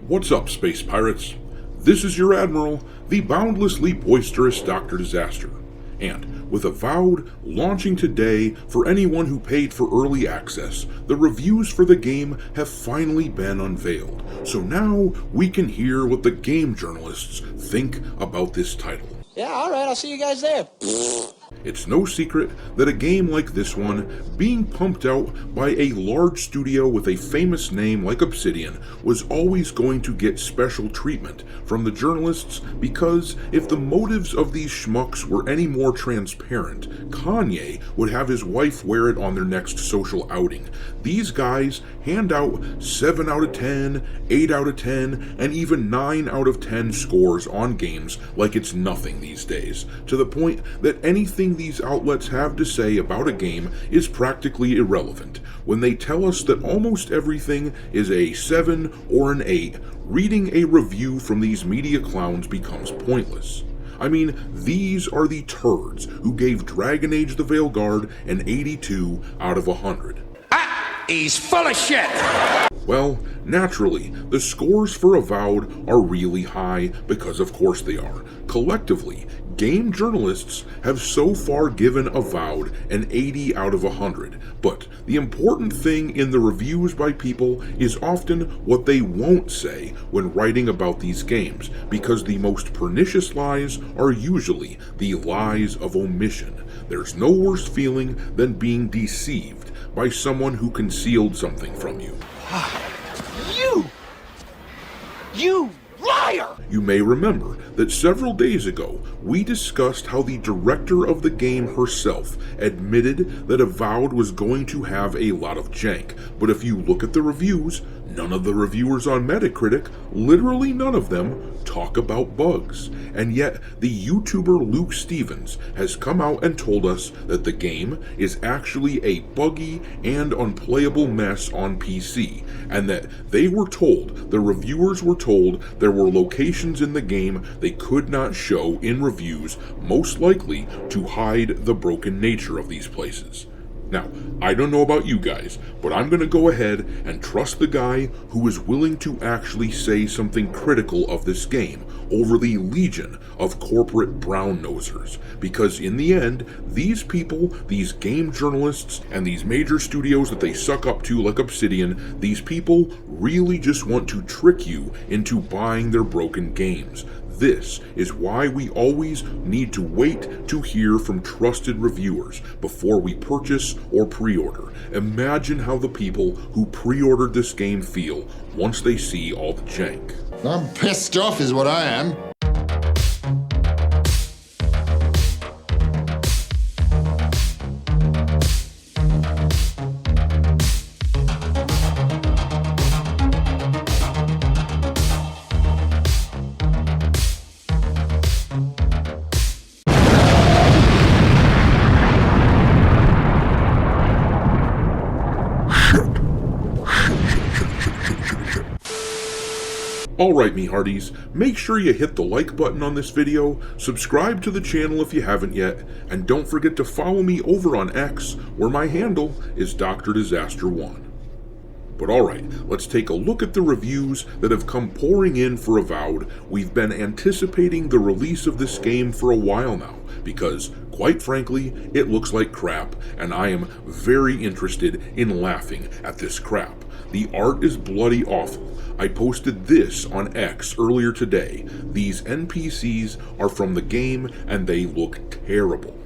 What's up, space pirates? This is your Admiral, the boundlessly boisterous Dr. Disaster. And with Avowed launching today for anyone who paid for early access, the reviews for the game have finally been unveiled. So now we can hear what the game journalists think about this title. Yeah, alright, I'll see you guys there. It's no secret that a game like this one, being pumped out by a large studio with a famous name like Obsidian, was always going to get special treatment from the journalists, because if the motives of these schmucks were any more transparent, Kanye would have his wife wear it on their next social outing. These guys hand out 7 out of 10, 8 out of 10, and even 9 out of 10 scores on games like it's nothing these days, to the point that anything these outlets have to say about a game is practically irrelevant. When they tell us that almost everything is a 7 or an 8, reading a review from these media clowns becomes pointless. I mean, these are the turds who gave Dragon Age the Veilguard an 82 out of 100. He's full of shit! Well, naturally, the scores for Avowed are really high, because of course they are. Collectively, game journalists have so far given Avowed an 80 out of 100, but the important thing in the reviews by people is often what they won't say when writing about these games, because the most pernicious lies are usually the lies of omission. There's no worse feeling than being deceived by someone who concealed something from you. You liar! You may remember that several days ago, we discussed how the director of the game herself admitted that Avowed was going to have a lot of jank, but if you look at the reviews, none of the reviewers on Metacritic, literally none of them, talk about bugs. And yet, the YouTuber Luke Stevens has come out and told us that the game is actually a buggy and unplayable mess on PC, and that they were told, the reviewers were told, there were locations in the game they could not show in reviews, most likely to hide the broken nature of these places. Now, I don't know about you guys, but I'm going to go ahead and trust the guy who is willing to actually say something critical of this game over the legion of corporate brown-nosers. Because in the end, these people, these game journalists, and these major studios that they suck up to like Obsidian, these people really just want to trick you into buying their broken games. This is why we always need to wait to hear from trusted reviewers before we purchase or pre-order. Imagine how the people who pre-ordered this game feel once they see all the jank. I'm pissed off is what I am. Alright, me hearties, make sure you hit the like button on this video, subscribe to the channel if you haven't yet, and don't forget to follow me over on X, where my handle is Dr. Disaster 1. But alright, let's take a look at the reviews that have come pouring in for Avowed. We've been anticipating the release of this game for a while now, because, quite frankly, it looks like crap, and I am very interested in laughing at this crap. The art is bloody awful. I posted this on X earlier today. These NPCs are from the game, and they look terrible.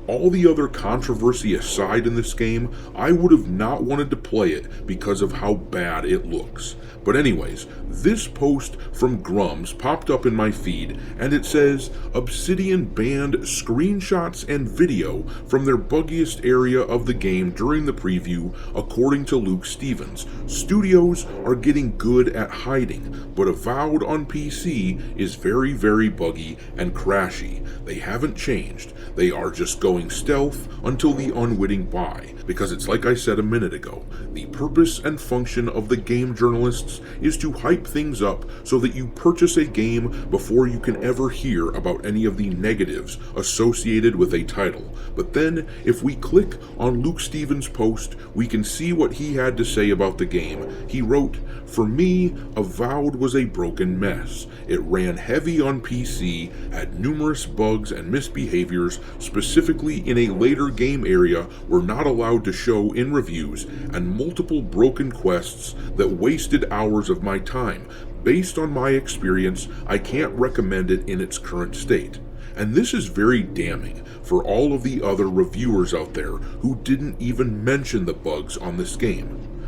All the other controversy aside in this game, I would have not wanted to play it because of how bad it looks. But anyways, this post from Grums popped up in my feed, and it says, Obsidian banned screenshots and video from their buggiest area of the game during the preview, according to Luke Stevens. Studios are getting good at hiding, but Avowed on PC is very, very buggy and crashy. They haven't changed. They are just going going stealth until the unwitting buy, because it's like I said a minute ago, the purpose and function of the game journalists is to hype things up so that you purchase a game before you can ever hear about any of the negatives associated with a title. But then, if we click on Luke Stevens' post, we can see what he had to say about the game. He wrote, "For me, Avowed was a broken mess. It ran heavy on PC, had numerous bugs and misbehaviors, specifically in a later game area we're not allowed to show in reviews, and multiple broken quests that wasted hours of my time. Based on my experience, I can't recommend it in its current state." And this is very damning for all of the other reviewers out there who didn't even mention the bugs on this game.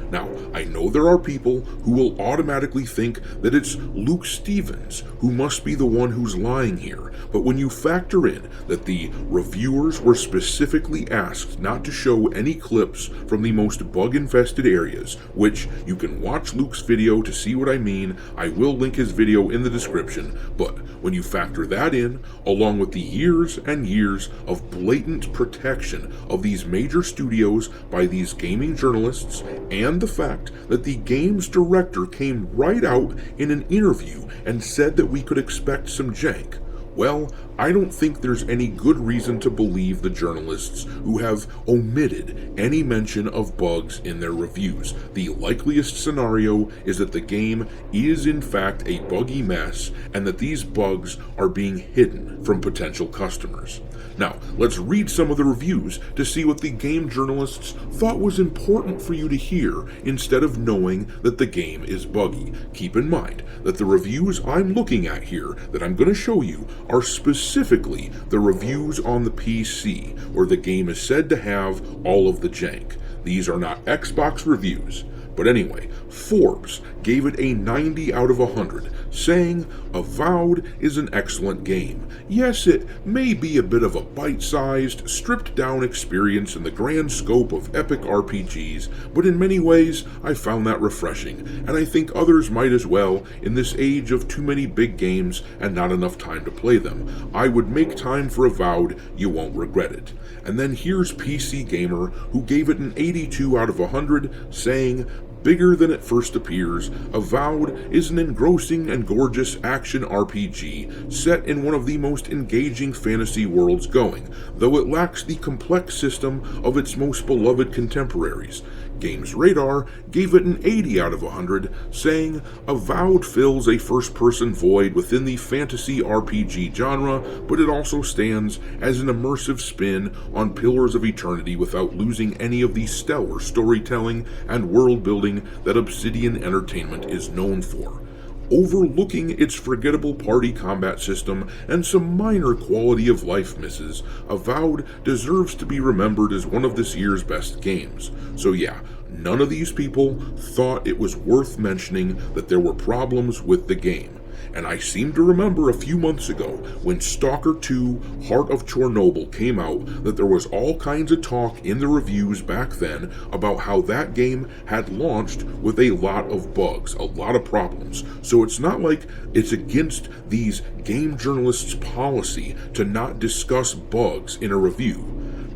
Now, I know there are people who will automatically think that it's Luke Stevens who must be the one who's lying here, but when you factor in that the reviewers were specifically asked not to show any clips from the most bug-infested areas, which you can watch Luke's video to see what I mean, I will link his video in the description, but when you factor that in, along with the years and years of blatant protection of these major studios by these gaming journalists, and the fact that the game's director came right out in an interview and said that we could expect some jank, well, I don't think there's any good reason to believe the journalists who have omitted any mention of bugs in their reviews. The likeliest scenario is that the game is in fact a buggy mess and that these bugs are being hidden from potential customers. Now, let's read some of the reviews to see what the game journalists thought was important for you to hear instead of knowing that the game is buggy. Keep in mind that the reviews I'm looking at here that I'm going to show you are specifically the reviews on the PC, where the game is said to have all of the jank. These are not Xbox reviews. But anyway, Forbes gave it a 90 out of 100, saying, "Avowed is an excellent game. Yes, it may be a bit of a bite-sized, stripped-down experience in the grand scope of epic RPGs, but in many ways I found that refreshing, and I think others might as well in this age of too many big games and not enough time to play them. I would make time for Avowed, you won't regret it." And then here's PC Gamer, who gave it an 82 out of 100, saying, "Bigger than it first appears, Avowed is an engrossing and gorgeous action RPG set in one of the most engaging fantasy worlds going, though it lacks the complex system of its most beloved contemporaries." Games Radar gave it an 80 out of 100, saying, "Avowed fills a first-person void within the fantasy RPG genre, but it also stands as an immersive spin on Pillars of Eternity without losing any of the stellar storytelling and world-building that Obsidian Entertainment is known for. Overlooking its forgettable party combat system and some minor quality of life misses, Avowed deserves to be remembered as one of this year's best games." So yeah, none of these people thought it was worth mentioning that there were problems with the game. And I seem to remember a few months ago when Stalker 2 Heart of Chernobyl came out that there was all kinds of talk in the reviews back then about how that game had launched with a lot of bugs, a lot of problems. So it's not like it's against these game journalists' policy to not discuss bugs in a review.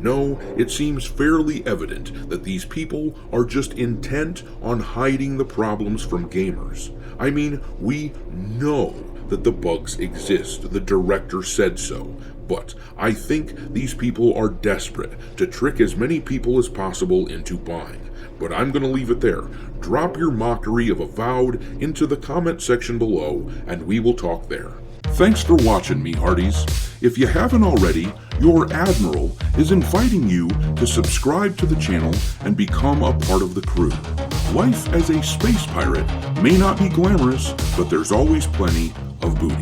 No, it seems fairly evident that these people are just intent on hiding the problems from gamers. I mean, we know that the bugs exist, the director said so, but I think these people are desperate to trick as many people as possible into buying. But I'm going to leave it there. Drop your mockery of Avowed into the comment section below, and we will talk there. Thanks for watching, me hearties. If you haven't already, your Admiral is inviting you to subscribe to the channel and become a part of the crew. Life as a space pirate may not be glamorous, but there's always plenty of booty.